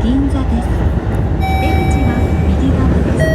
銀座です。出口は右側です。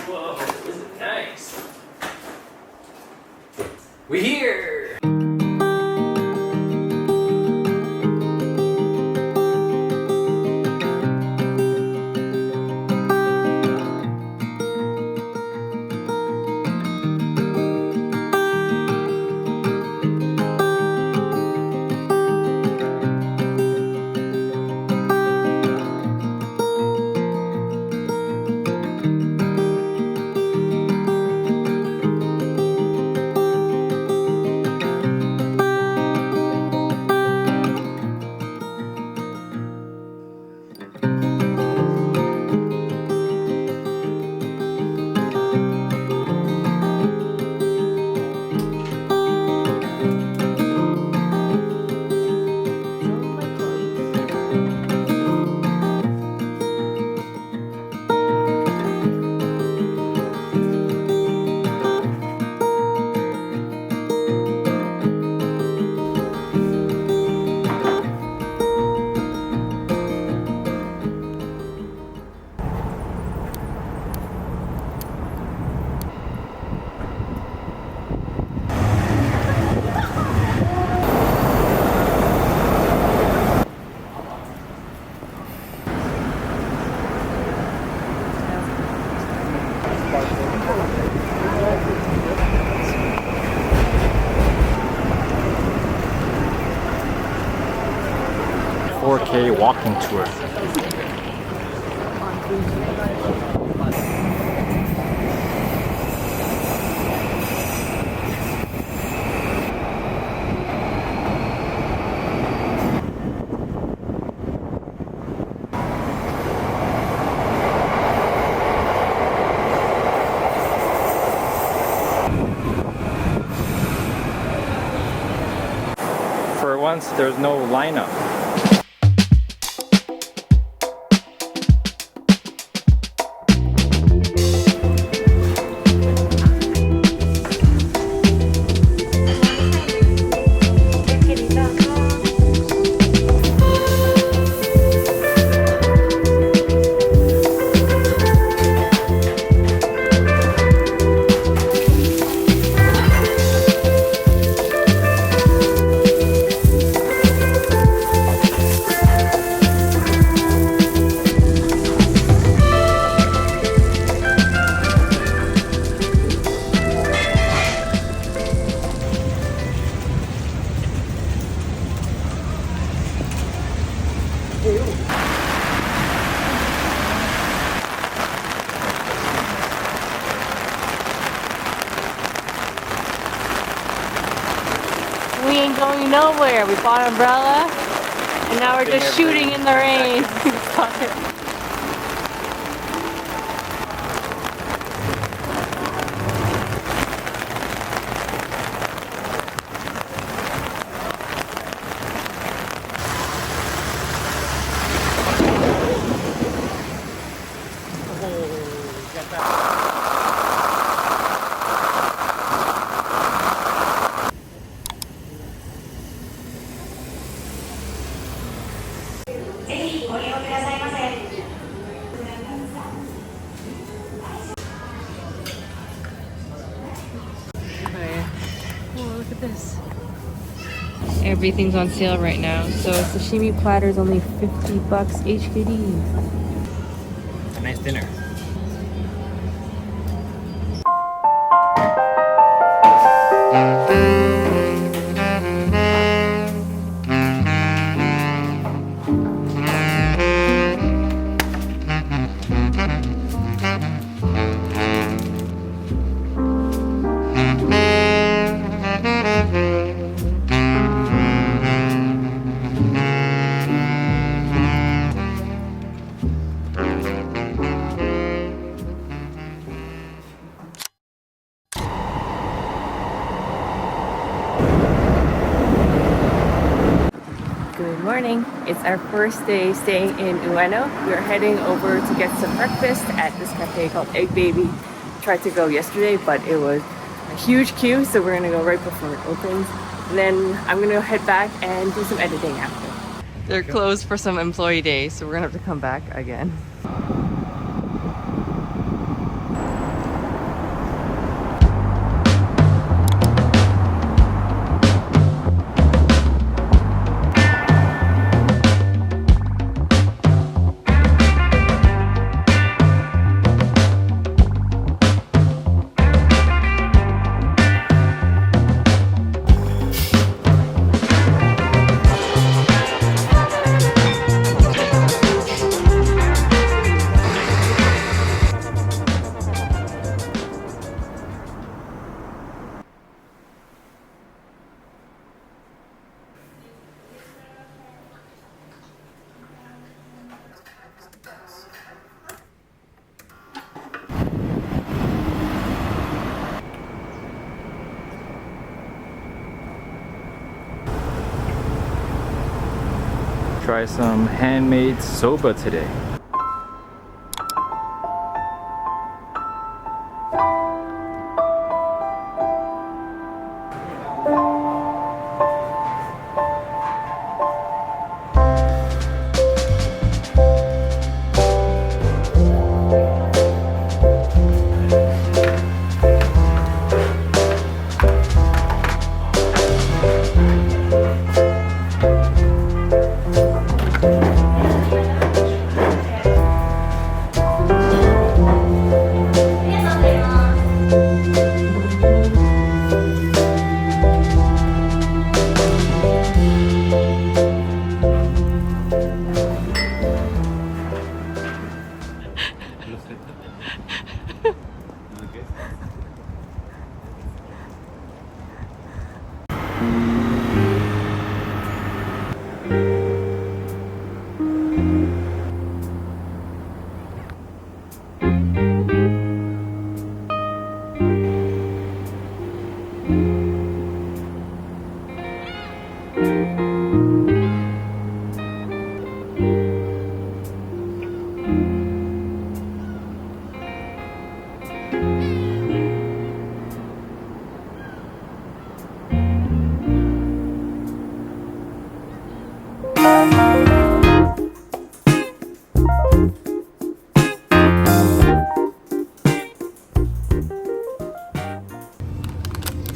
Whoa, this is nice. We here. Walking tour. For once, there's no lineup. We ain't going nowhere. We bought an umbrella and now we're just shooting in the rain. this. Everything's on sale right now. So sashimi platter is only 50 bucks HKD. It's a nice dinner. Good morning. It's our first day staying in Ueno. We're heading over to get some breakfast at this cafe called Egg Baby. Tried to go yesterday, but it was a huge queue, so we're gonna go right before it opens. And then I'm gonna head back and do some editing after. They're closed for some employee days, so we're gonna have to come back again. Try some handmade soba today.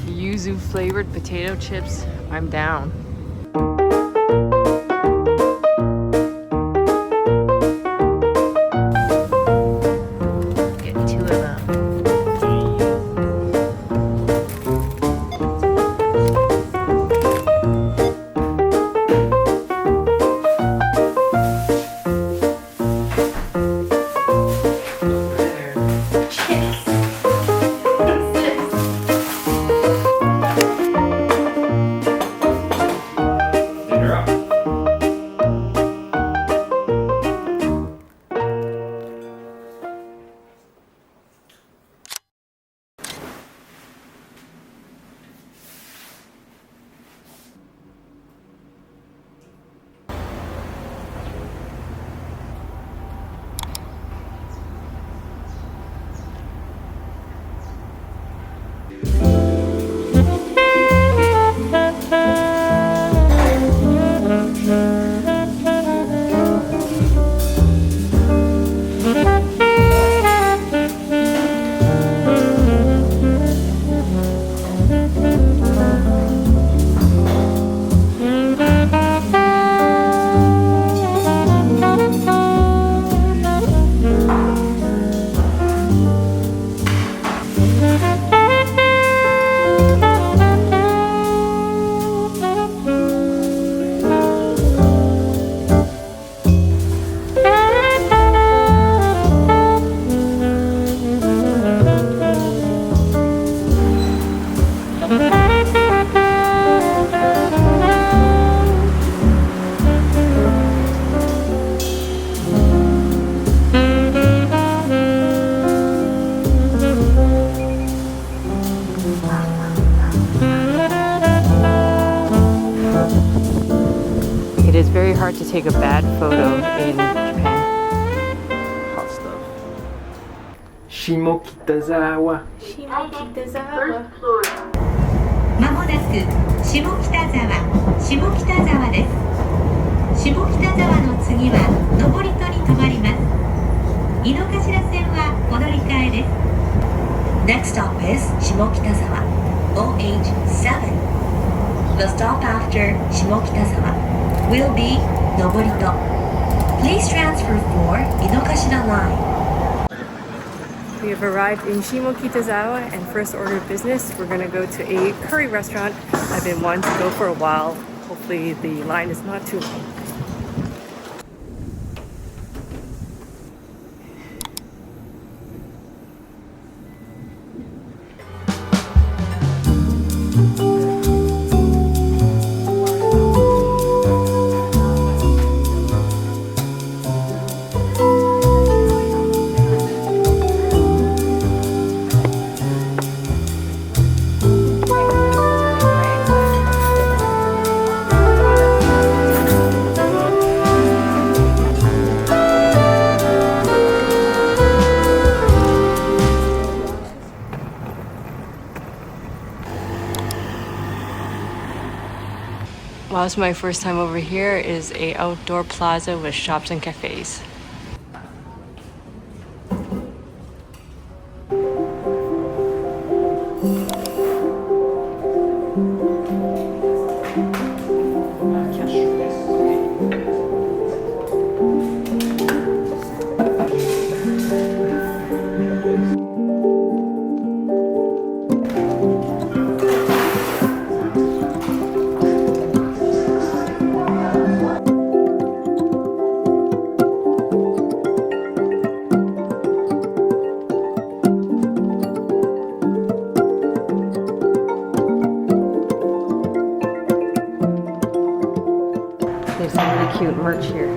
Yuzu flavored potato chips, I'm down. Get two of them. hard to take a bad photo in Japan. Hot stuff. Shimokitazawa. まもなく下北沢です。下北沢の次は登戸に停まります。井の頭線はお乗り換えです。Next stop is 下北沢 OH7. The stop after 下北沢 will be 登戸. Please transfer for 井の頭 line. We have arrived in Shimokitazawa and first order of business, we're going to go to a curry restaurant. I've been wanting to go for a while. Hopefully the line is not too long. Wow, it's my first time over here. It is a outdoor plaza with shops and cafes. There's some really cute merch here.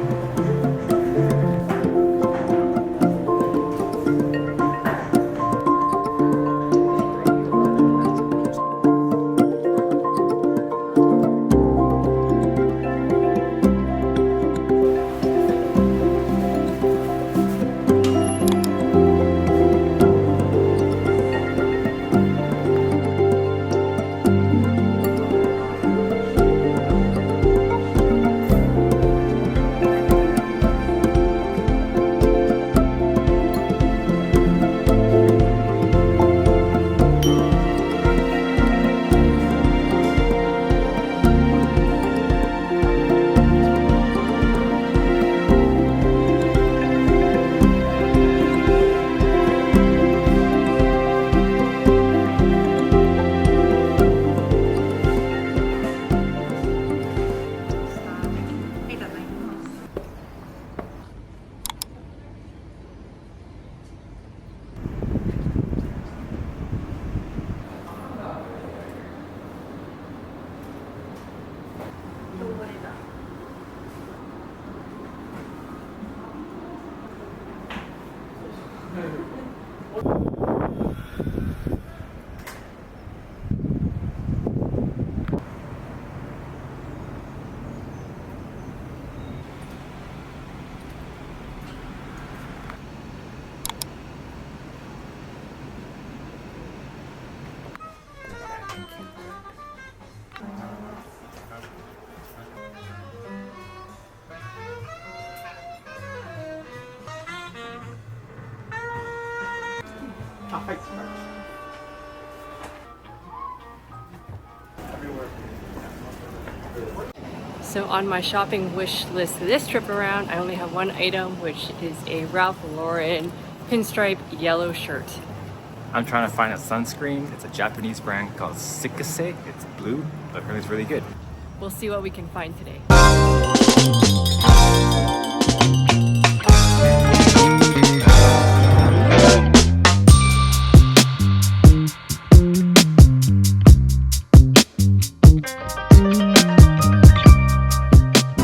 So on my shopping wish list this trip around, I only have one item, which is a Ralph Lauren pinstripe yellow shirt. I'm trying to find a sunscreen. It's a Japanese brand called Sikase. It's blue, but apparently it's really good. We'll see what we can find today.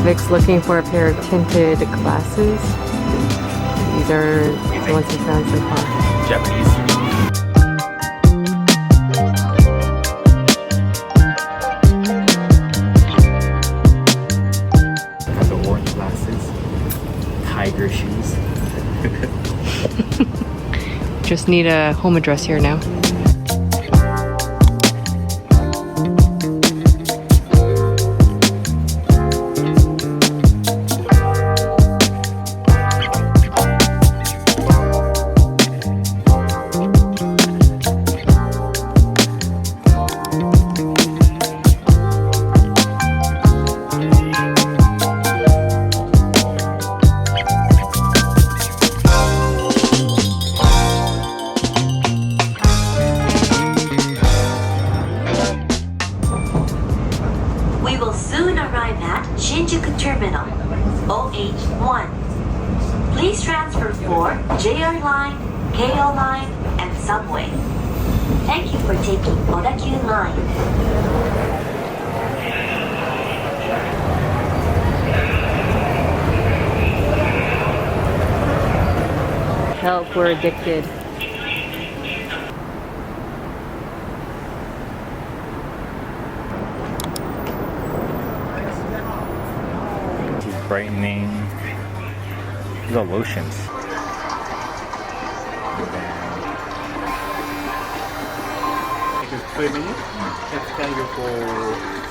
Vic's looking for a pair of tinted glasses. These are the ones he found so far. Japanese. Got the orange just need a home address here now. We will soon arrive at Shinjuku Terminal, OH1. Please transfer for JR Line, KO Line, and Subway. Thank you for taking Odakyu Line. Help, we're addicted. Brightening. These are lotions.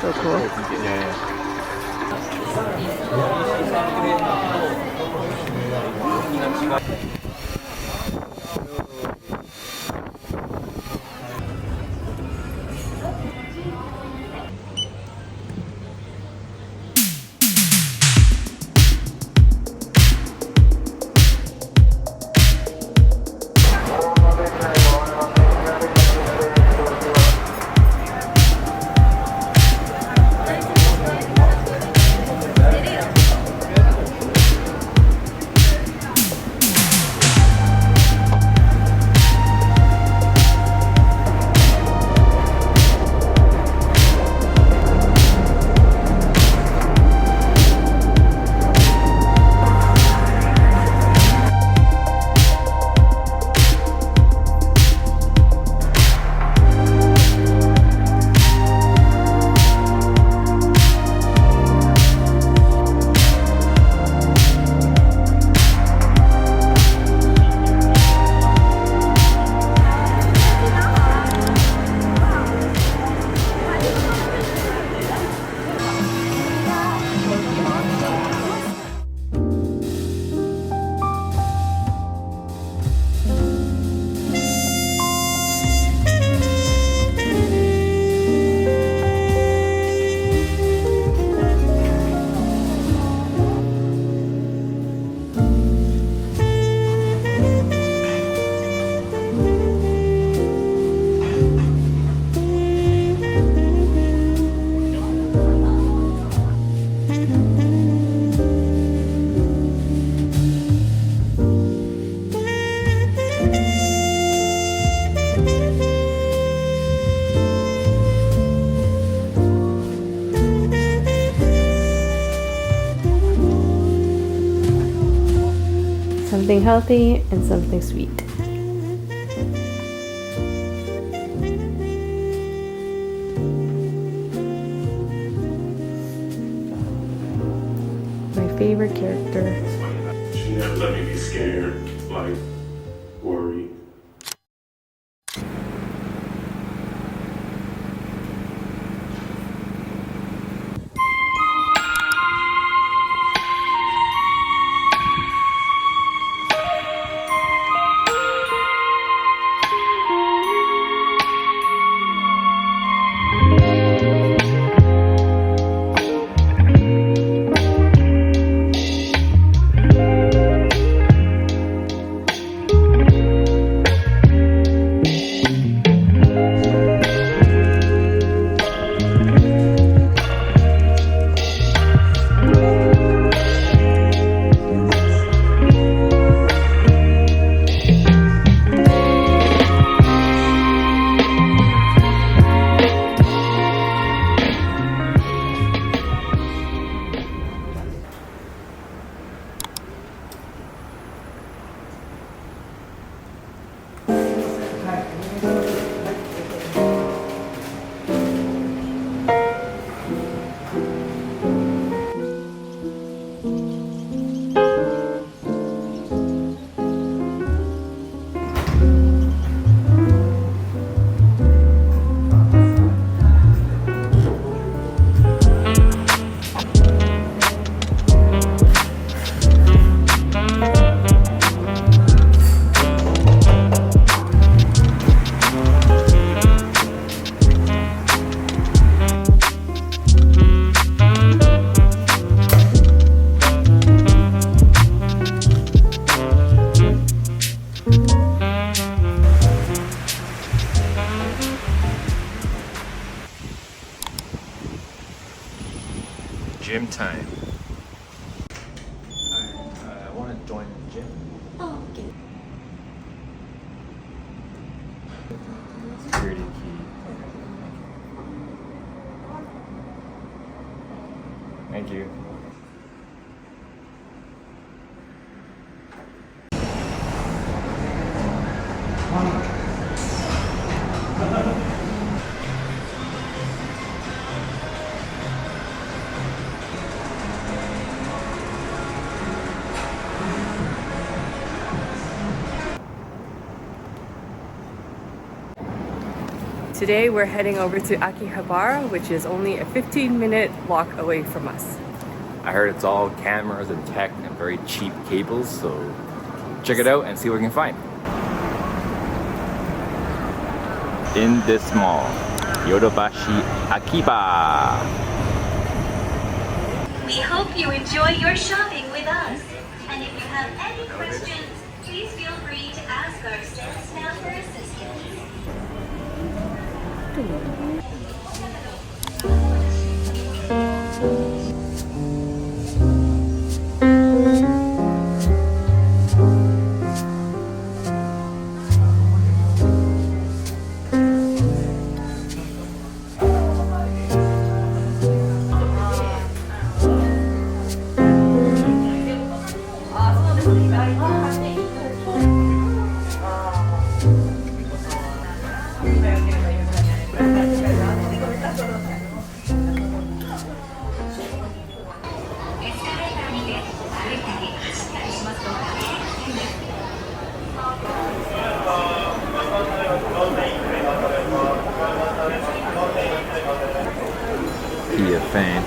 So cool. Something healthy and something sweet. My favorite character. She never let me be scared, like worried. time. I want to join the gym. Oh, okay. Security key. Thank you. Today we're heading over to Akihabara, which is only a 15-minute walk away from us. I heard it's all cameras and tech and very cheap cables, so check it out and see what we can find. In this mall, Yodobashi Akiba. We hope you enjoy your shopping with us. And if you have any questions, please feel free to ask our sales staff for assistance.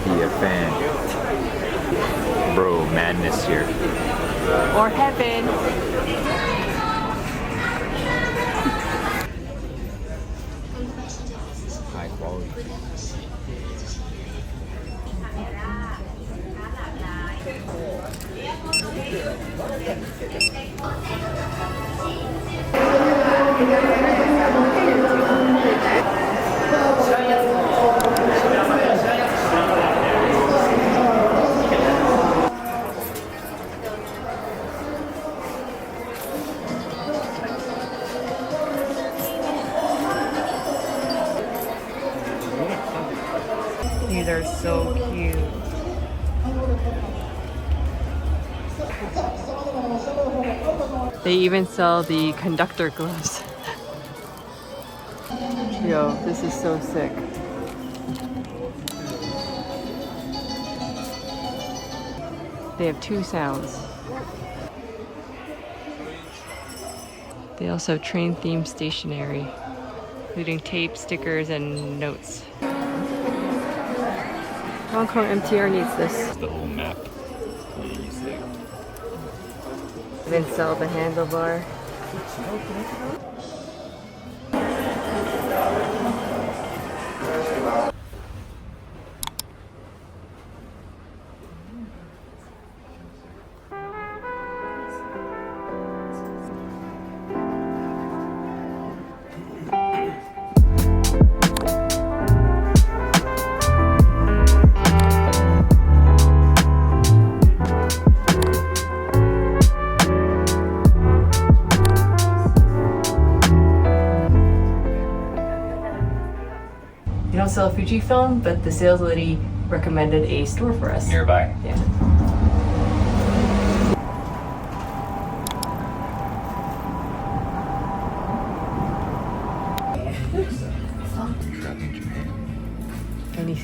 He a fan. Bro, madness here. Or heaven. High quality. These are so cute. They even sell the conductor gloves. Yo, this is so sick. They have 2 sounds. They also have train themed stationery, including tape, stickers, and notes. Hong Kong MTR needs this. The whole map. Even sell the handlebar. We don't sell Fujifilm, but the sales lady recommended a store for us. Nearby. Yeah. Any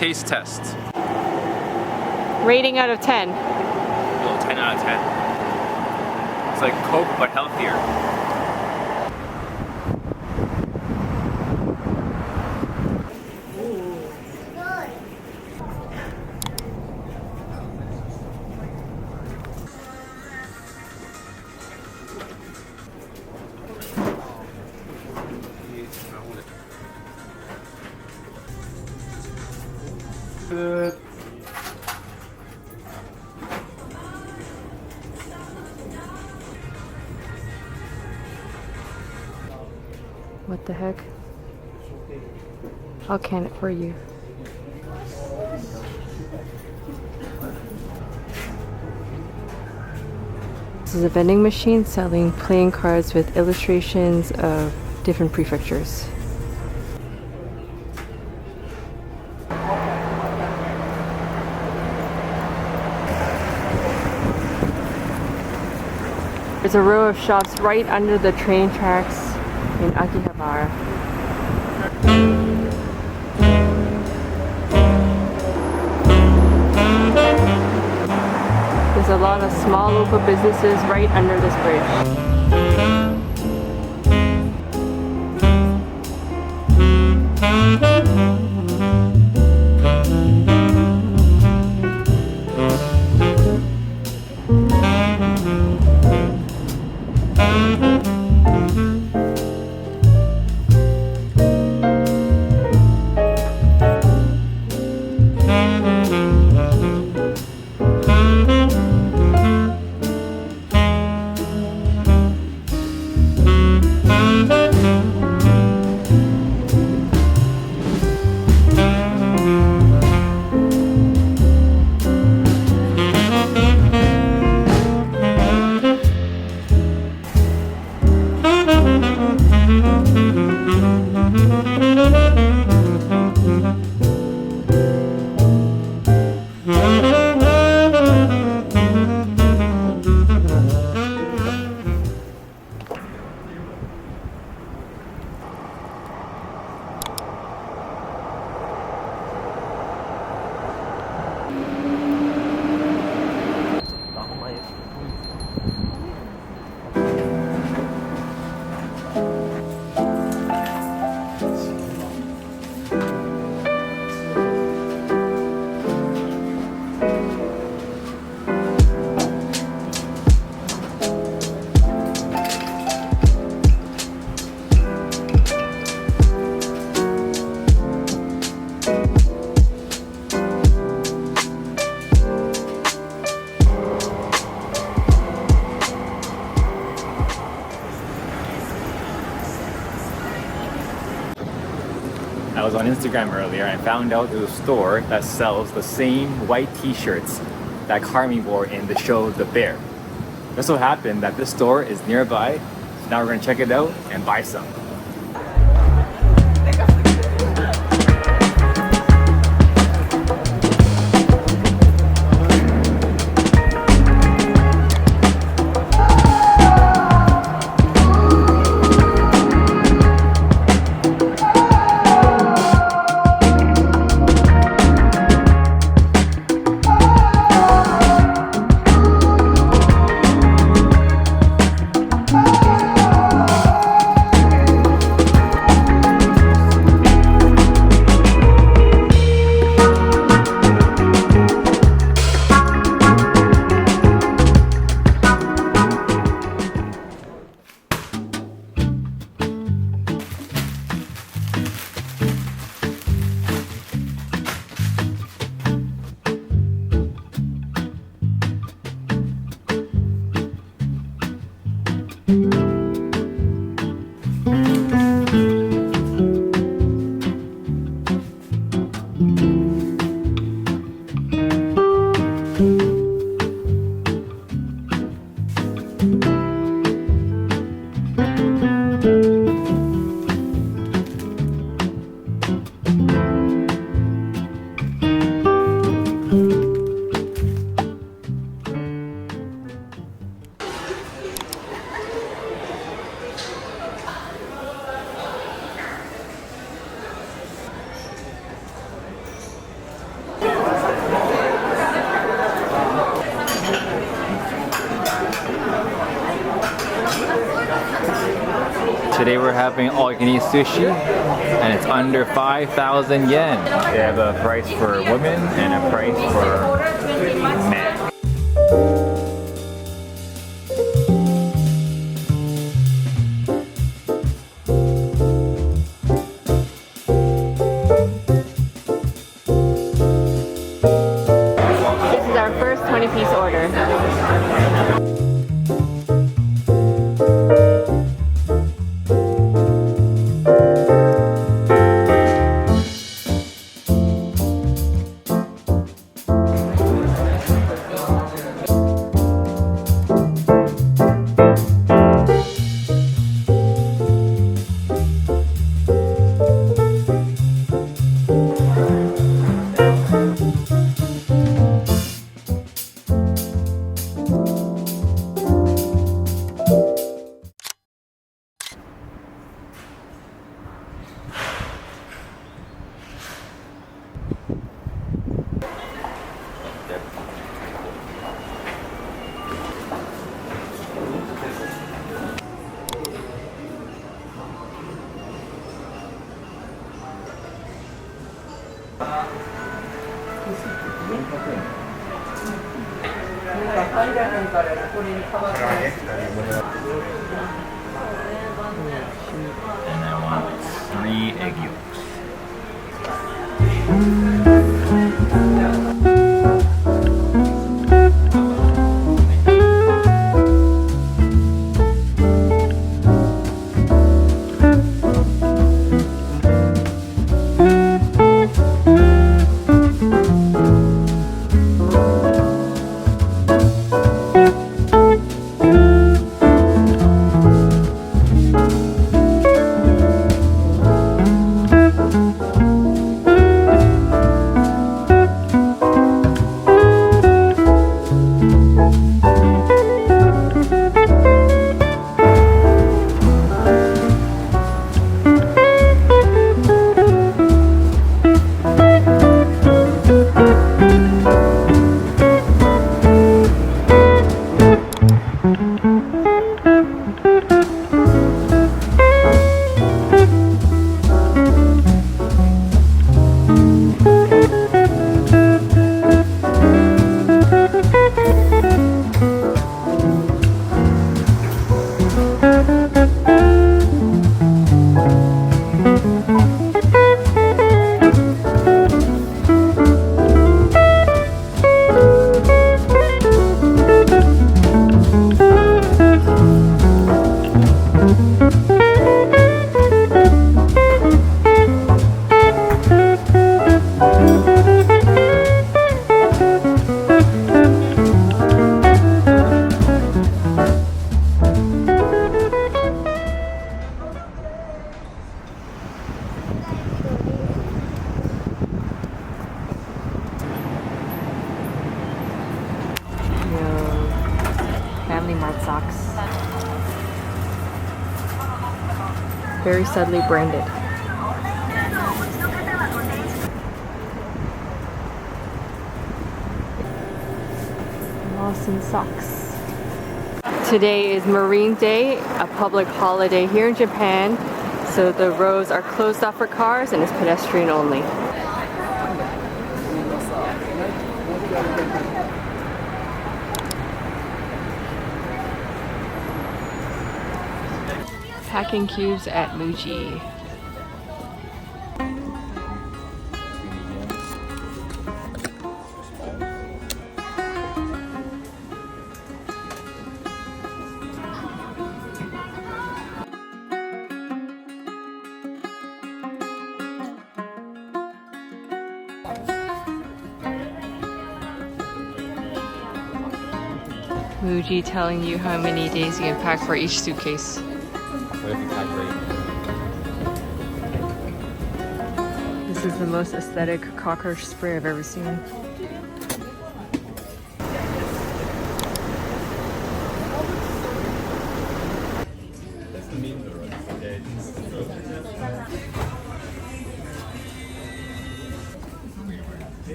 taste test. Rating out of 10. Oh, 10 out of 10. It's like Coke but healthier. Good. What the heck? I'll can it for you. This is a vending machine selling playing cards with illustrations of different prefectures. There's a row of shops right under the train tracks in Akihabara. There's a lot of small local businesses right under this bridge. I was on Instagram earlier and I found out there's a store that sells the same white t-shirts that Carmi wore in the show The Bear. It just so happened that this store is nearby, so now we're gonna check it out and buy some. having all-you-can-eat sushi, and it's under 5,000 yen. They have a price for women and a price for men. This is our first 20-piece order. And I want 3 egg yolks. Family Mart socks. Very subtly branded. Lawson socks. Today is Marine Day, a public holiday here in Japan. So the roads are closed off for cars and it's pedestrian only. Packing cubes at Muji. Muji telling you how many days you can pack for each suitcase. What if you pack right? This is the most aesthetic cockroach spray I've ever seen.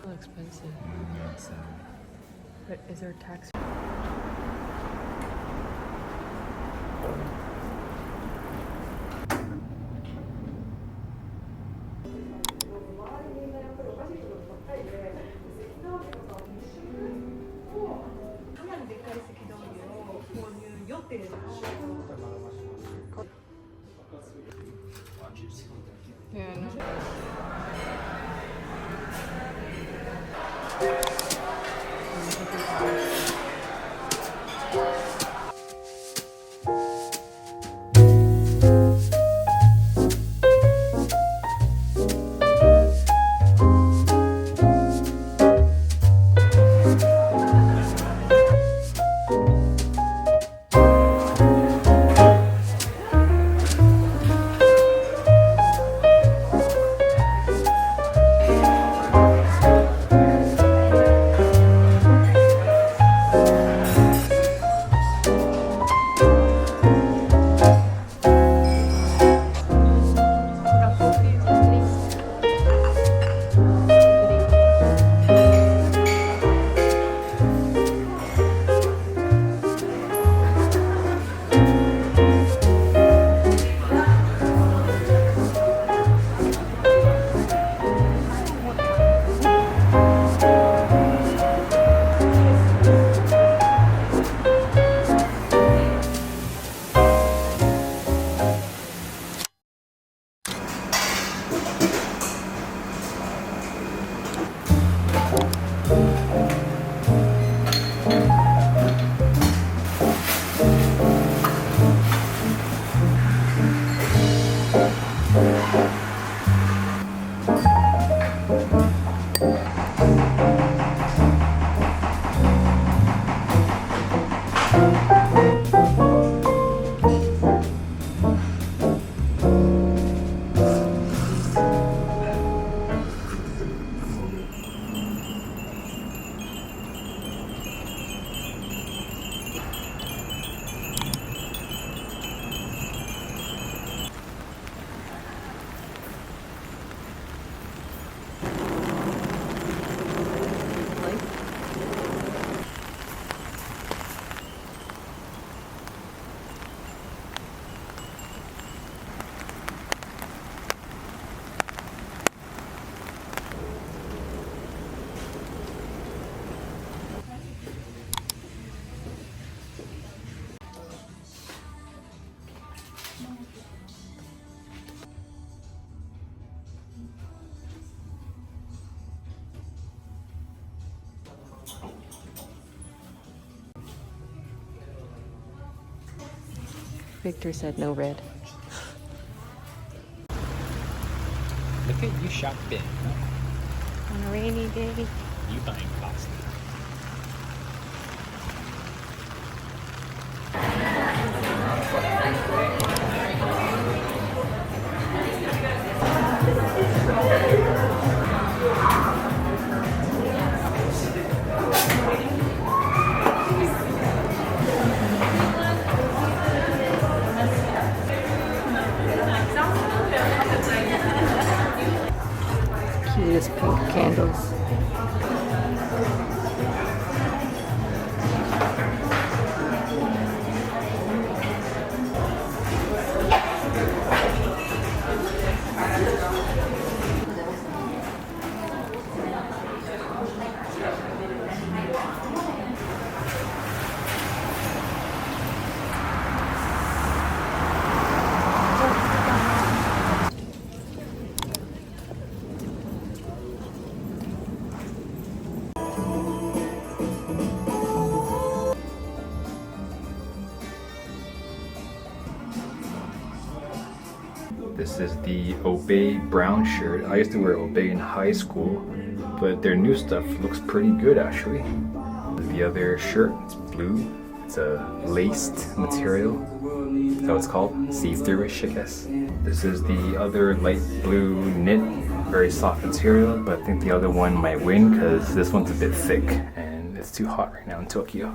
so expensive. But is there tax? Yeah, no. Victor said no red. Look at you shopping. On a rainy day. You buying pasta. Cutest pink candles. This is the Obey brown shirt. I used to wear Obey in high school, but their new stuff looks pretty good actually. The other shirt, it's blue. It's a laced material. That's what it's called. See-through-ish, I guess. This is the other light blue knit, very soft material, but I think the other one might win because this one's a bit thick and it's too hot right now in Tokyo.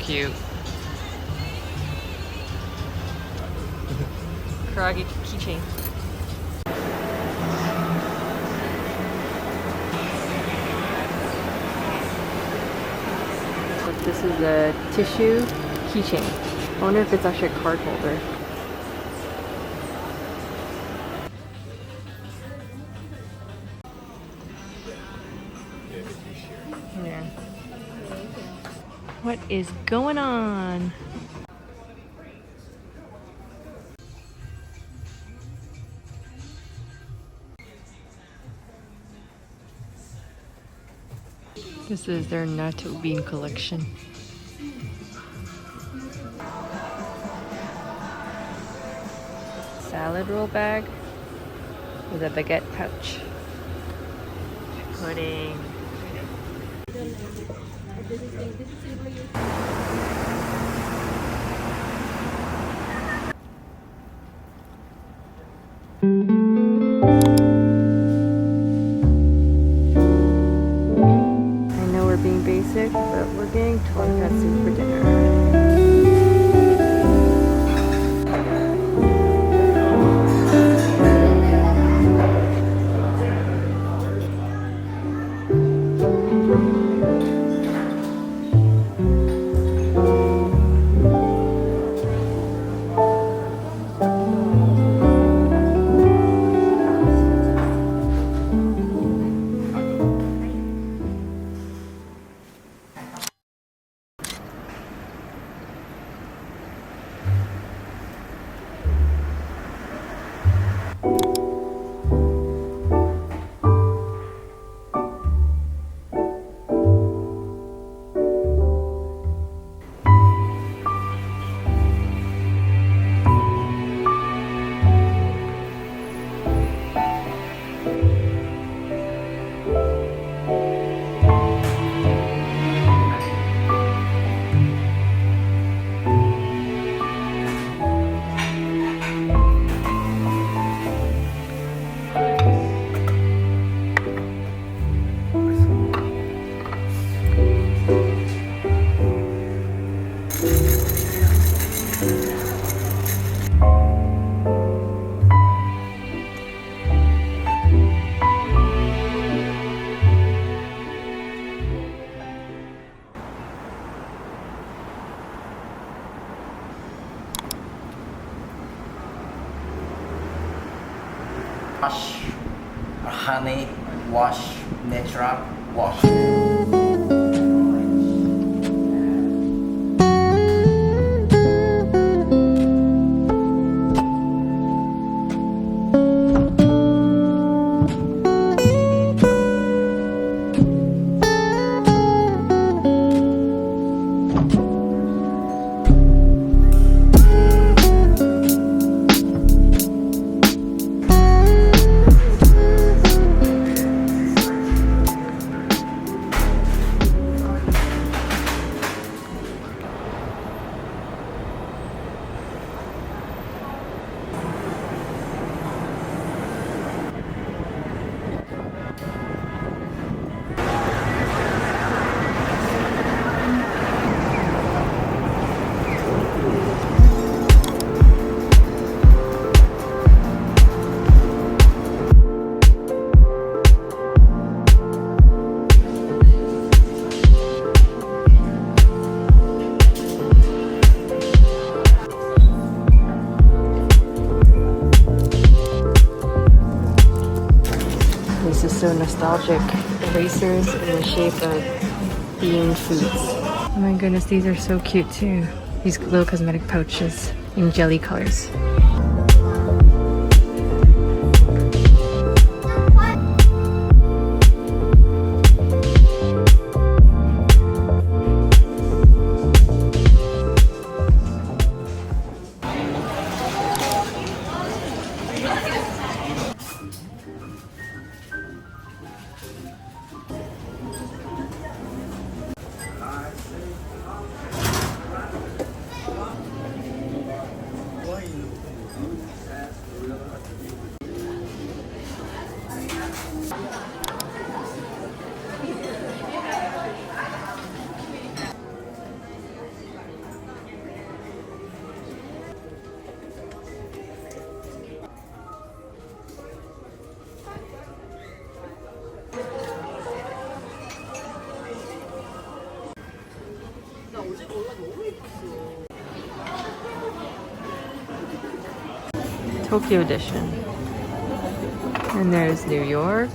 cute. Karage keychain. So this is a tissue keychain. I wonder if it's actually a card holder. Yeah. What is going on? This is their natto bean collection. Salad roll bag with a baguette pouch. Pudding. I know we're being basic, but we're getting tonkatsu for dinner. Wash, honey, wash, natural, wash. This is so nostalgic. Erasers in the shape of bean foods. Oh my goodness, these are so cute too. These little cosmetic pouches in jelly colors. Tokyo edition. And there's New York.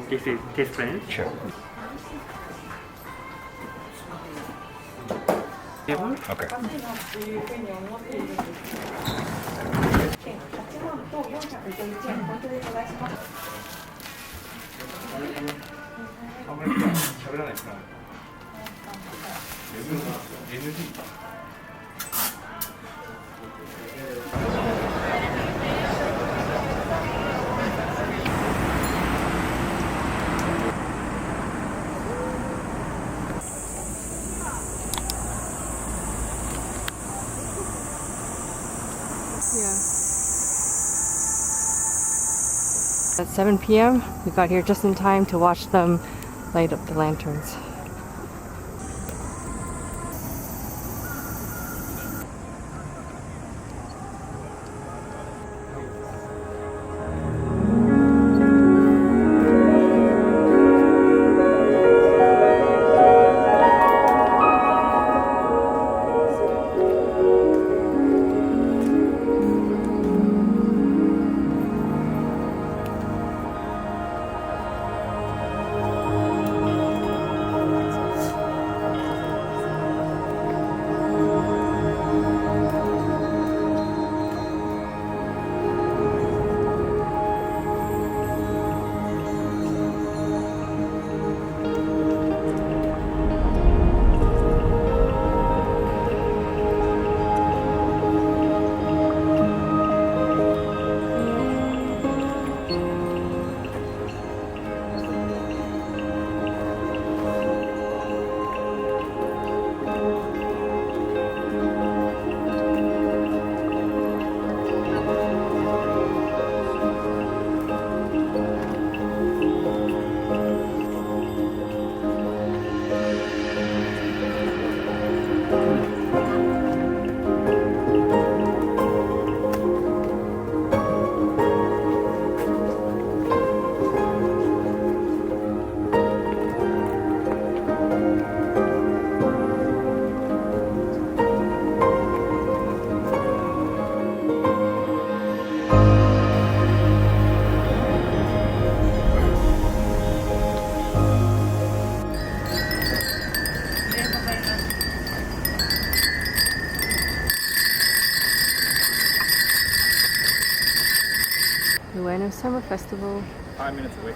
This is kissaten. Sure. Okay. At 7 p.m., we got here just in time to watch them light up the lanterns. Ueno Summer Festival. 5 minutes away.